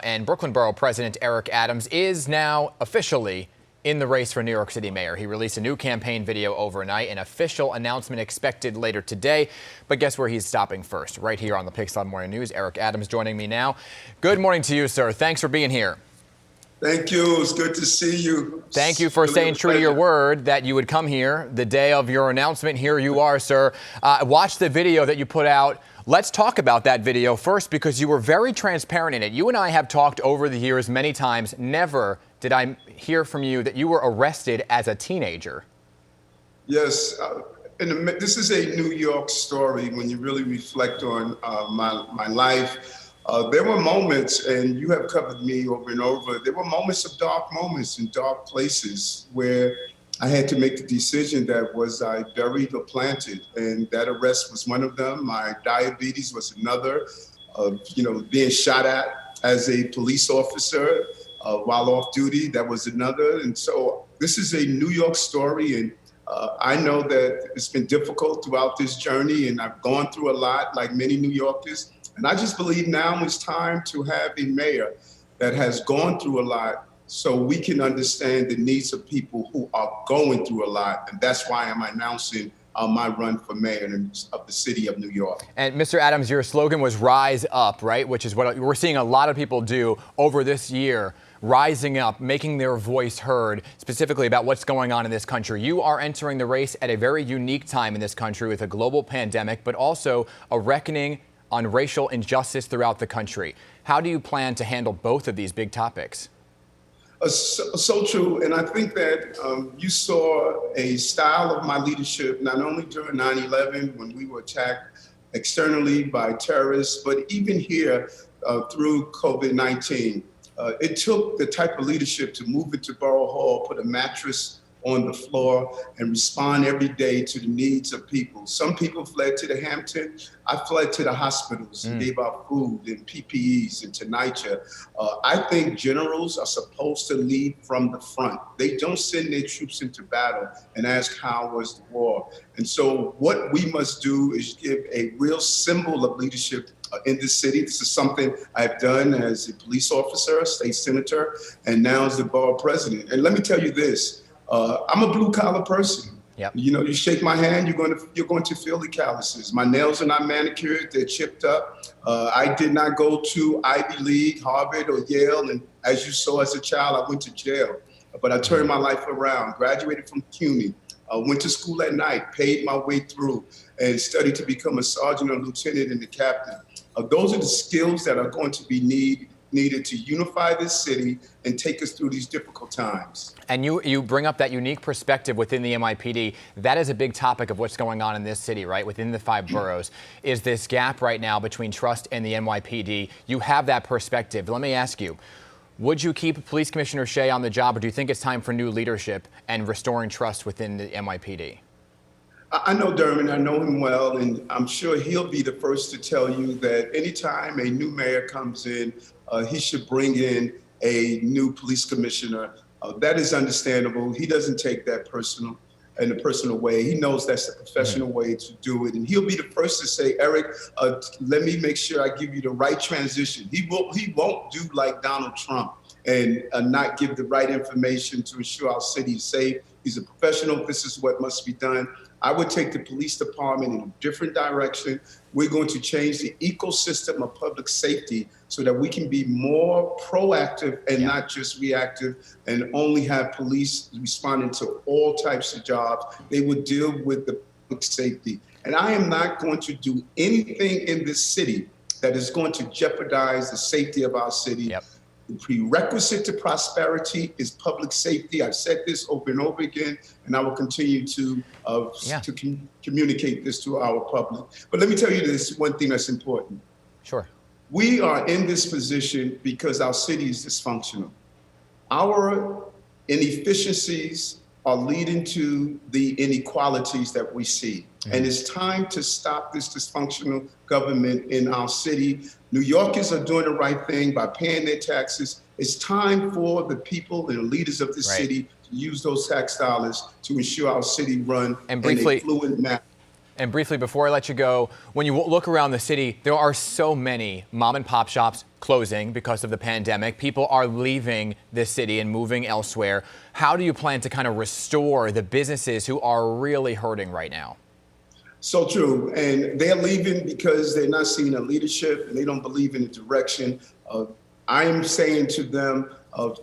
And Brooklyn Borough President Eric Adams is now officially in the race for New York City mayor. He released a new campaign video overnight, an official announcement expected later today. But guess where he's stopping first? Right here on the Pigskin Morning News. Eric Adams joining me now. Good morning to you, sir. Thanks for being here. Thank you. It's good to see you. Thank you for staying true to your word that you would come here the day of your announcement. Here you are, sir. Watch the video that you put out. Let's talk about that video first, because you were very transparent in it. You and I have talked over the years many times. Never did I hear from you that you were arrested as a teenager. Yes. This is a New York story when you really reflect on my life. There were moments, and you have covered me over and over, there were moments of dark moments in dark places where I had to make the decision that was I buried or planted, and that arrest was one of them. My diabetes was another. Being shot at as a police officer while off duty, that was another. And so this is a New York story, and I know that it's been difficult throughout this journey, and I've gone through a lot like many New Yorkers. And I just believe now it's time to have a mayor that has gone through a lot, so we can understand the needs of people who are going through a lot. And that's why I'm announcing my run for mayor of the city of New York. And Mr. Adams, your slogan was Rise Up, right? Which is what we're seeing a lot of people do over this year, rising up, making their voice heard, specifically about what's going on in this country. You are entering the race at a very unique time in this country with a global pandemic, but also a reckoning on racial injustice throughout the country. How do you plan to handle both of these big topics? So true. And I think that you saw a style of my leadership, not only during 9/11 when we were attacked externally by terrorists, but even here through COVID-19. It took the type of leadership to move into Borough Hall, put a mattress on the floor, and respond every day to the needs of people. Some people fled to the Hampton. I fled to the hospitals and gave out food and PPEs and NYCPD. I think generals are supposed to lead from the front. They don't send their troops into battle and ask how was the war. And so what we must do is give a real symbol of leadership in this city. This is something I've done as a police officer, a state senator, and now as the borough president. And let me tell you this, I'm a blue collar person. Yep. You shake my hand, you're going to feel the calluses. My nails are not manicured, they're chipped up. I did not go to Ivy League, Harvard or Yale, and as you saw as a child, I went to jail. But I turned my life around, graduated from CUNY, went to school at night, paid my way through, and studied to become a sergeant or lieutenant and a captain. Those are the skills that are going to be needed to unify this city and take us through these difficult times. And you bring up that unique perspective within the NYPD. That is a big topic of what's going on in this city, right? Within the 5 boroughs is this gap right now between trust and the NYPD. You have that perspective. Let me ask you, would you keep Police Commissioner Shea on the job, or do you think it's time for new leadership and restoring trust within the NYPD? I know Dermot, I know him well, and I'm sure he'll be the first to tell you that anytime a new mayor comes in, he should bring in a new police commissioner. That is understandable. He doesn't take that in a personal way. He knows that's the professional way to do it. And he'll be the first to say, Eric, let me make sure I give you the right transition. He won't do like Donald Trump and not give the right information to ensure our city is safe. He's a professional. This is what must be done. I would take the police department in a different direction. We're going to change the ecosystem of public safety so that we can be more proactive and not just reactive, and only have police responding to all types of jobs. They would deal with the public safety. And I am not going to do anything in this city that is going to jeopardize the safety of our city. Yep. The prerequisite to prosperity is public safety. I've said this over and over again, and I will continue to communicate this to our public. But let me tell you this one thing that's important. Sure. We are in this position because our city is dysfunctional. Our inefficiencies are leading to the inequalities that we see. And it's time to stop this dysfunctional government in our city. New Yorkers are doing the right thing by paying their taxes. It's time for the people and the leaders of this city to use those tax dollars to ensure our city run in a fluid manner. And briefly, before I let you go, when you look around the city, there are so many mom and pop shops closing because of the pandemic. People are leaving this city and moving elsewhere. How do you plan to kind of restore the businesses who are really hurting right now? So true. And they're leaving because they're not seeing a leadership and they don't believe in the direction. I am saying to them,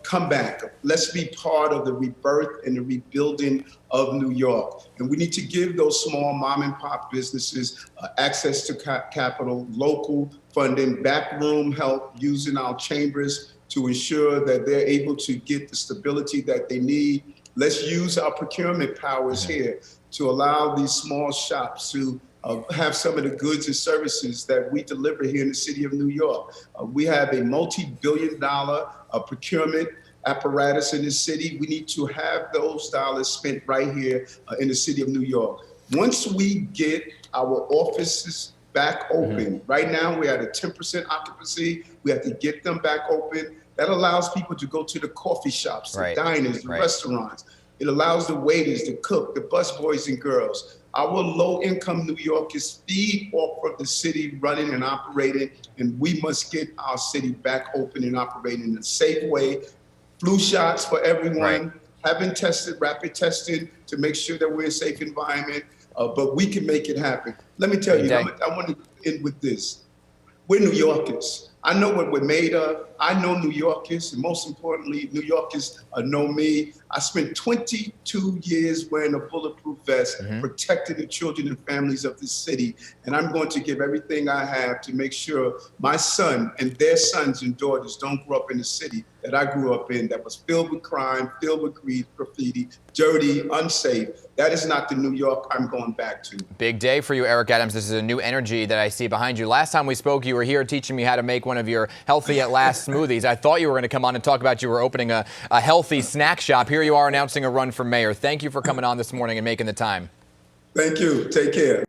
come back. Let's be part of the rebirth and the rebuilding of New York. And we need to give those small mom and pop businesses access to capital, local funding, backroom help, using our chambers to ensure that they're able to get the stability that they need. Let's use our procurement powers here to allow these small shops to have some of the goods and services that we deliver here in the city of New York. We have a multi-billion-dollar procurement apparatus in the city. We need to have those dollars spent right here in the city of New York. Once we get our offices back open, right now we're at a 10% occupancy. We have to get them back open. That allows people to go to the coffee shops, the diners, the restaurants. It allows the waiters, the cook, the busboys and girls. Our low-income New Yorkers feed off of the city running and operating, and we must get our city back open and operating in a safe way. Flu shots for everyone, having tested, rapid testing to make sure that we're in a safe environment, but we can make it happen. Let me tell you, I want to end with this. We're New Yorkers. I know what we're made of. I know New Yorkers, and most importantly, New Yorkers know me. I spent 22 years wearing a bulletproof vest, protecting the children and families of this city. And I'm going to give everything I have to make sure my son and their sons and daughters don't grow up in the city that I grew up in, that was filled with crime, filled with greed, graffiti, dirty, unsafe. That is not the New York I'm going back to. Big day for you, Eric Adams. This is a new energy that I see behind you. Last time we spoke, you were here teaching me how to make one of your healthy at last smoothies. I thought you were going to come on and talk about you were opening a healthy snack shop. Here you are announcing a run for mayor. Thank you for coming on this morning and making the time. Thank you. Take care.